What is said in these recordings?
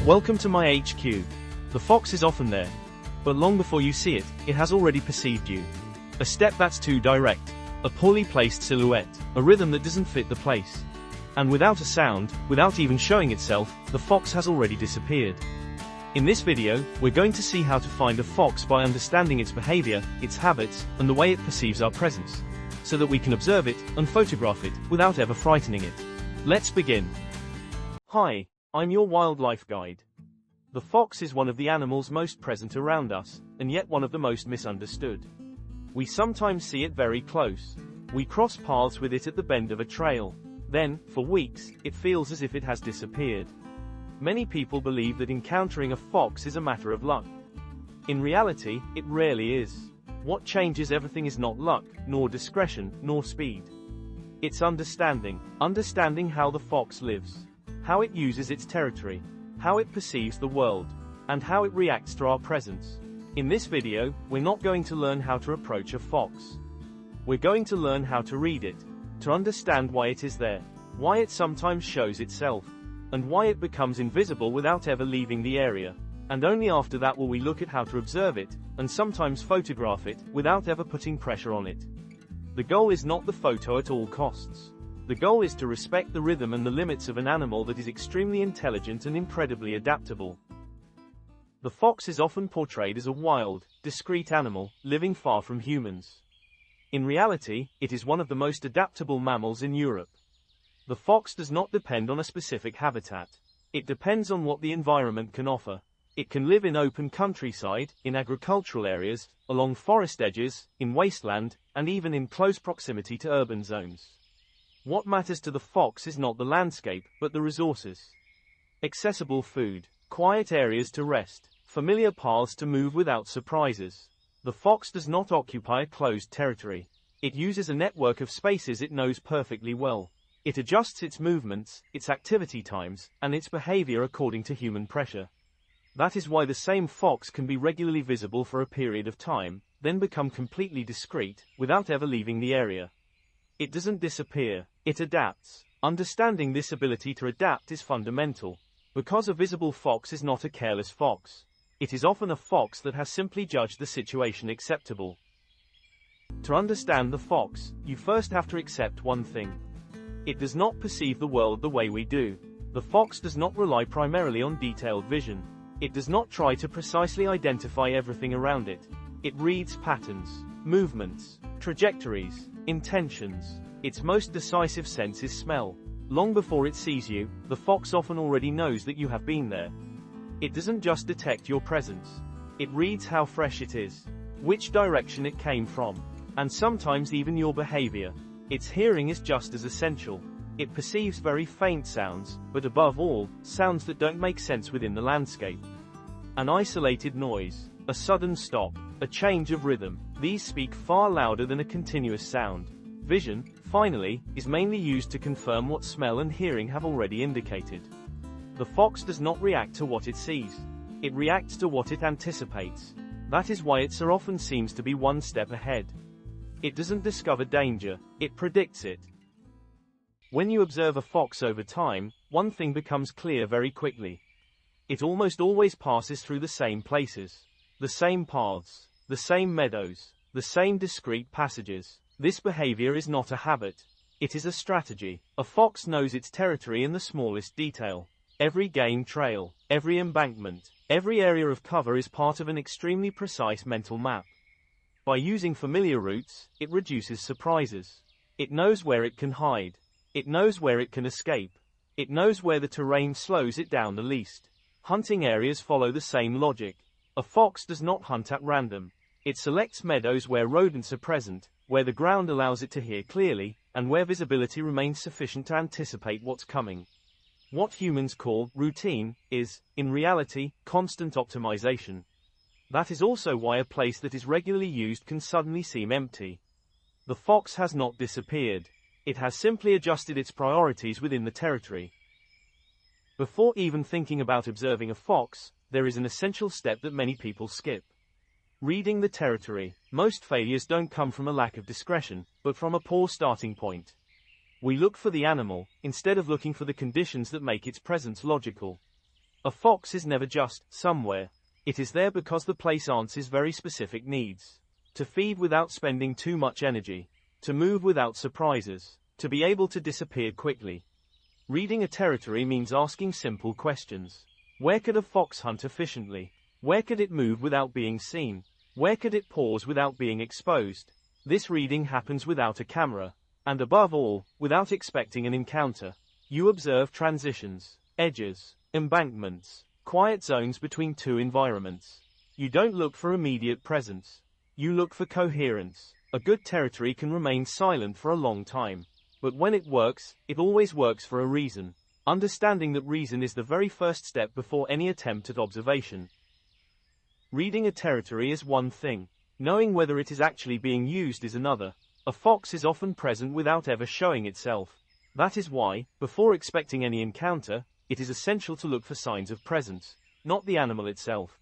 Welcome to my HQ. The fox is often there. But long before you see it, it has already perceived you. A step that's too direct. A poorly placed silhouette. A rhythm that doesn't fit the place. And without a sound, without even showing itself, the fox has already disappeared. In this video, we're going to see how to find a fox by understanding its behavior, its habits, and the way it perceives our presence, so that we can observe it and photograph it without ever frightening it. Let's begin. Hi, I'm your wildlife guide. The fox is one of the animals most present around us, and yet one of the most misunderstood. We sometimes see it very close. We cross paths with it at the bend of a trail. Then, for weeks, it feels as if it has disappeared. Many people believe that encountering a fox is a matter of luck. In reality, it rarely is. What changes everything is not luck, nor discretion, nor speed. It's understanding how the fox lives, how it uses its territory, how it perceives the world, and how it reacts to our presence. In this video, we're not going to learn how to approach a fox. We're going to learn how to read it, to understand why it is there, why it sometimes shows itself, and why it becomes invisible without ever leaving the area. And only after that will we look at how to observe it, and sometimes photograph it, without ever putting pressure on it. The goal is not the photo at all costs. The goal is to respect the rhythm and the limits of an animal that is extremely intelligent and incredibly adaptable. The fox is often portrayed as a wild, discreet animal, living far from humans. In reality, it is one of the most adaptable mammals in Europe. The fox does not depend on a specific habitat. It depends on what the environment can offer. It can live in open countryside, in agricultural areas, along forest edges, in wasteland, and even in close proximity to urban zones. What matters to the fox is not the landscape, but the resources. Accessible food, quiet areas to rest, familiar paths to move without surprises. The fox does not occupy a closed territory. It uses a network of spaces it knows perfectly well. It adjusts its movements, its activity times, and its behavior according to human pressure. That is why the same fox can be regularly visible for a period of time, then become completely discreet, without ever leaving the area. It doesn't disappear, it adapts. Understanding this ability to adapt is fundamental. Because a visible fox is not a careless fox. It is often a fox that has simply judged the situation acceptable. To understand the fox, you first have to accept one thing. It does not perceive the world the way we do. The fox does not rely primarily on detailed vision. It does not try to precisely identify everything around it. It reads patterns, movements, trajectories, intentions. Its most decisive sense is smell. Long before it sees you, the fox often already knows that you have been there. It doesn't just detect your presence. It reads how fresh it is, which direction it came from, and sometimes even your behavior. Its hearing is just as essential. It perceives very faint sounds, but above all, sounds that don't make sense within the landscape. An isolated noise, a sudden stop, a change of rhythm, these speak far louder than a continuous sound. Vision, finally, is mainly used to confirm what smell and hearing have already indicated. The fox does not react to what it sees. It reacts to what it anticipates. That is why it so often seems to be one step ahead. It doesn't discover danger, it predicts it. When you observe a fox over time, one thing becomes clear very quickly. It almost always passes through the same places, the same paths, the same meadows, the same discrete passages. This behavior is not a habit. It is a strategy. A fox knows its territory in the smallest detail. Every game trail, every embankment, every area of cover is part of an extremely precise mental map. By using familiar routes, it reduces surprises. It knows where it can hide. It knows where it can escape. It knows where the terrain slows it down the least. Hunting areas follow the same logic. A fox does not hunt at random. It selects meadows where rodents are present, where the ground allows it to hear clearly, and where visibility remains sufficient to anticipate what's coming. What humans call routine is, in reality, constant optimization. That is also why a place that is regularly used can suddenly seem empty. The fox has not disappeared. It has simply adjusted its priorities within the territory. Before even thinking about observing a fox, there is an essential step that many people skip. Reading the territory. Most failures don't come from a lack of discretion, but from a poor starting point. We look for the animal, instead of looking for the conditions that make its presence logical. A fox is never just somewhere. It is there because the place answers very specific needs. To feed without spending too much energy. To move without surprises. To be able to disappear quickly. Reading a territory means asking simple questions. Where could a fox hunt efficiently? Where could it move without being seen? Where could it pause without being exposed? This reading happens without a camera. And above all, without expecting an encounter. You observe transitions, edges, embankments, quiet zones between two environments. You don't look for immediate presence. You look for coherence. A good territory can remain silent for a long time. But when it works, it always works for a reason. Understanding that reason is the very first step before any attempt at observation. Reading a territory is one thing. Knowing whether it is actually being used is another. A fox is often present without ever showing itself. That is why, before expecting any encounter, it is essential to look for signs of presence, not the animal itself.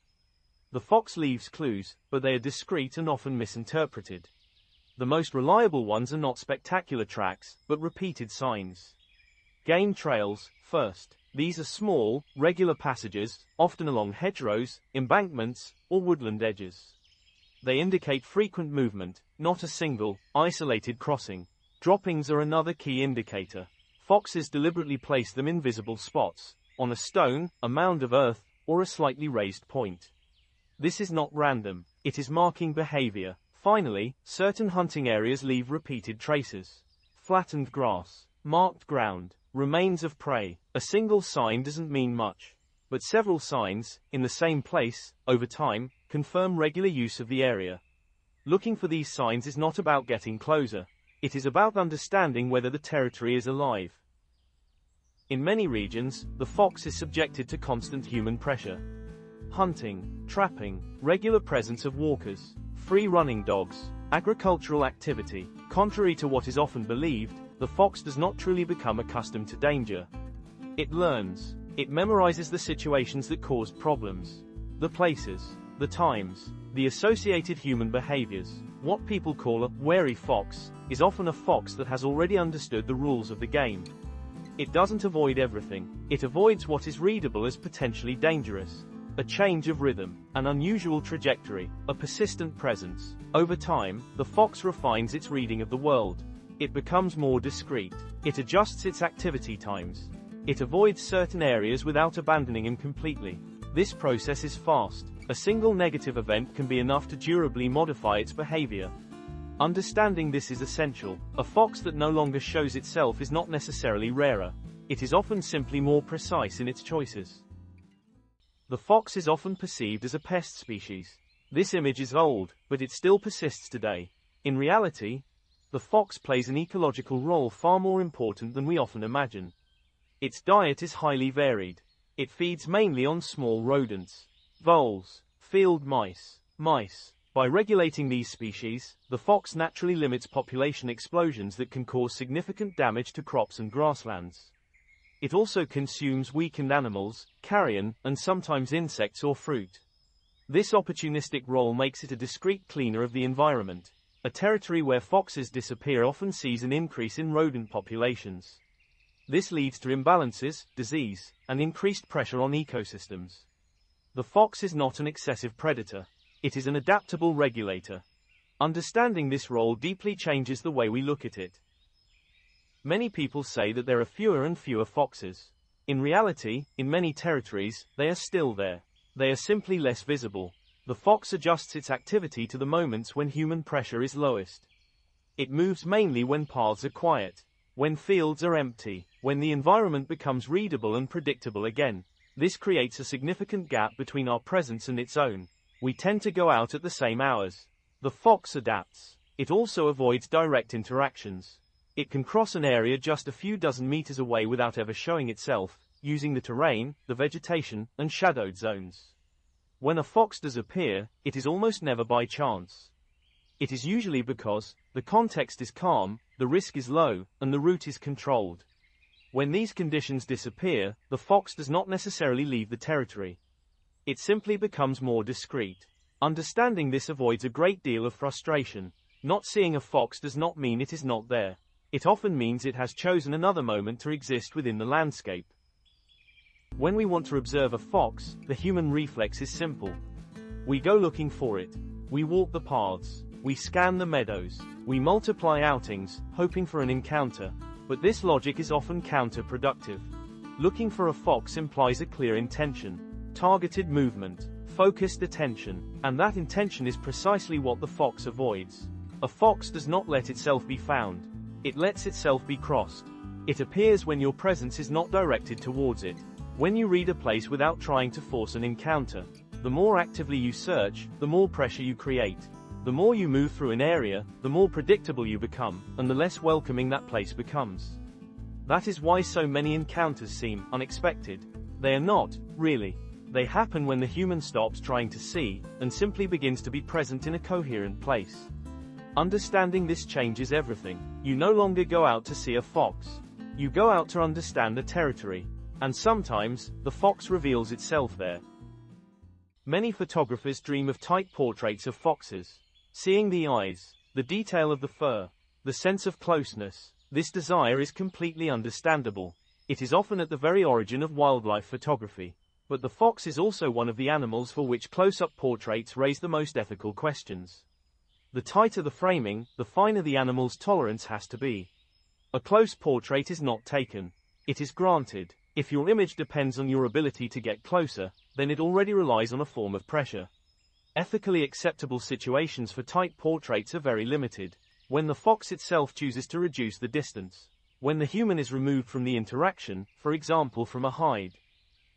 The fox leaves clues, but they are discreet and often misinterpreted. The most reliable ones are not spectacular tracks, but repeated signs. Game trails, first. These are small, regular passages, often along hedgerows, embankments, or woodland edges. They indicate frequent movement, not a single, isolated crossing. Droppings are another key indicator. Foxes deliberately place them in visible spots, on a stone, a mound of earth, or a slightly raised point. This is not random, it is marking behavior. Finally, certain hunting areas leave repeated traces. Flattened grass, marked ground, remains of prey. A single sign doesn't mean much. But several signs, in the same place, over time, confirm regular use of the area. Looking for these signs is not about getting closer. It is about understanding whether the territory is alive. In many regions, the fox is subjected to constant human pressure. Hunting, trapping, regular presence of walkers, free-running dogs, agricultural activity. Contrary to what is often believed, the fox does not truly become accustomed to danger. It learns. It memorizes the situations that caused problems. The places, the times, the associated human behaviors. What people call a wary fox is often a fox that has already understood the rules of the game. It doesn't avoid everything. It avoids what is readable as potentially dangerous. A change of rhythm, an unusual trajectory, a persistent presence. Over time, the fox refines its reading of the world. It becomes more discreet. It adjusts its activity times. It avoids certain areas without abandoning them completely. This process is fast. A single negative event can be enough to durably modify its behavior. Understanding this is essential. A fox that no longer shows itself is not necessarily rarer. It is often simply more precise in its choices. The fox is often perceived as a pest species. This image is old, but it still persists today. In reality, the fox plays an ecological role far more important than we often imagine. Its diet is highly varied. It feeds mainly on small rodents, voles, field mice, mice. By regulating these species, the fox naturally limits population explosions that can cause significant damage to crops and grasslands. It also consumes weakened animals, carrion, and sometimes insects or fruit. This opportunistic role makes it a discreet cleaner of the environment. A territory where foxes disappear often sees an increase in rodent populations. This leads to imbalances, disease, and increased pressure on ecosystems. The fox is not an excessive predator. It is an adaptable regulator. Understanding this role deeply changes the way we look at it. Many people say that there are fewer and fewer foxes. In reality, in many territories, they are still there. They are simply less visible. The fox adjusts its activity to the moments when human pressure is lowest. It moves mainly when paths are quiet, when fields are empty, when the environment becomes readable and predictable again. This creates a significant gap between our presence and its own. We tend to go out at the same hours. The fox adapts. It also avoids direct interactions. It can cross an area just a few dozen meters away without ever showing itself, using the terrain, the vegetation, and shadowed zones. When a fox does appear, it is almost never by chance. It is usually because the context is calm, the risk is low, and the route is controlled. When these conditions disappear, the fox does not necessarily leave the territory. It simply becomes more discreet. Understanding this avoids a great deal of frustration. Not seeing a fox does not mean it is not there. It often means it has chosen another moment to exist within the landscape. When we want to observe a fox, the human reflex is simple. We go looking for it. We walk the paths. We scan the meadows. We multiply outings, hoping for an encounter. But this logic is often counterproductive. Looking for a fox implies a clear intention, targeted movement, focused attention, and that intention is precisely what the fox avoids. A fox does not let itself be found. It lets itself be crossed. It appears when your presence is not directed towards it. When you read a place without trying to force an encounter, the more actively you search, the more pressure you create. The more you move through an area, the more predictable you become, and the less welcoming that place becomes. That is why so many encounters seem unexpected. They are not, really. They happen when the human stops trying to see, and simply begins to be present in a coherent place. Understanding this changes everything. You no longer go out to see a fox. You go out to understand the territory. And sometimes, the fox reveals itself there. Many photographers dream of tight portraits of foxes. Seeing the eyes, the detail of the fur, the sense of closeness, this desire is completely understandable. It is often at the very origin of wildlife photography. But the fox is also one of the animals for which close-up portraits raise the most ethical questions. The tighter the framing, the finer the animal's tolerance has to be. A close portrait is not taken. It is granted. If your image depends on your ability to get closer, then it already relies on a form of pressure. Ethically acceptable situations for tight portraits are very limited. When the fox itself chooses to reduce the distance. When the human is removed from the interaction, for example from a hide.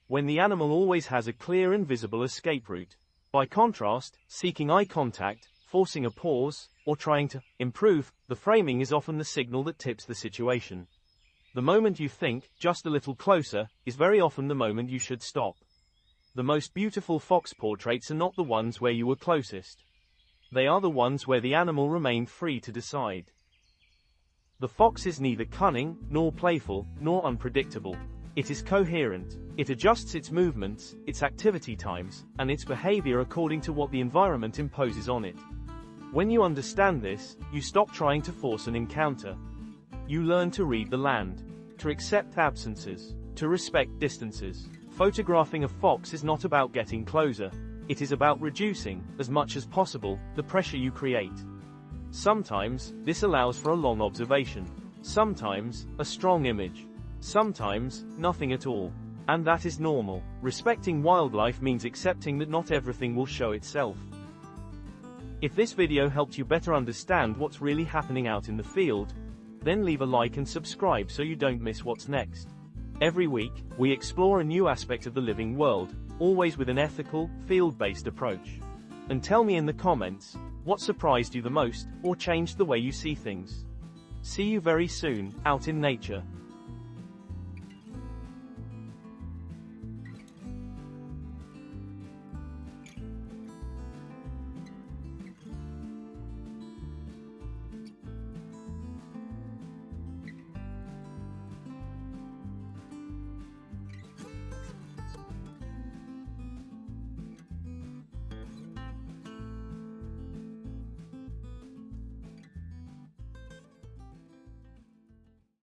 When the animal always has a clear and visible escape route. By contrast, seeking eye contact, forcing a pause, or trying to improve the framing is often the signal that tips the situation. The moment you think, just a little closer, is very often the moment you should stop. The most beautiful fox portraits are not the ones where you were closest. They are the ones where the animal remained free to decide. The fox is neither cunning, nor playful, nor unpredictable. It is coherent. It adjusts its movements, its activity times, and its behavior according to what the environment imposes on it. When you understand this, you stop trying to force an encounter. You learn to read the land, to accept absences, to respect distances. Photographing a fox is not about getting closer. It is about reducing, as much as possible, the pressure you create. Sometimes, this allows for a long observation. Sometimes, a strong image. Sometimes, nothing at all. And that is normal. Respecting wildlife means accepting that not everything will show itself. If this video helped you better understand what's really happening out in the field, then leave a like and subscribe so you don't miss what's next. Every week, we explore a new aspect of the living world, always with an ethical, field-based approach. And tell me in the comments, what surprised you the most, or changed the way you see things. See you very soon, out in nature.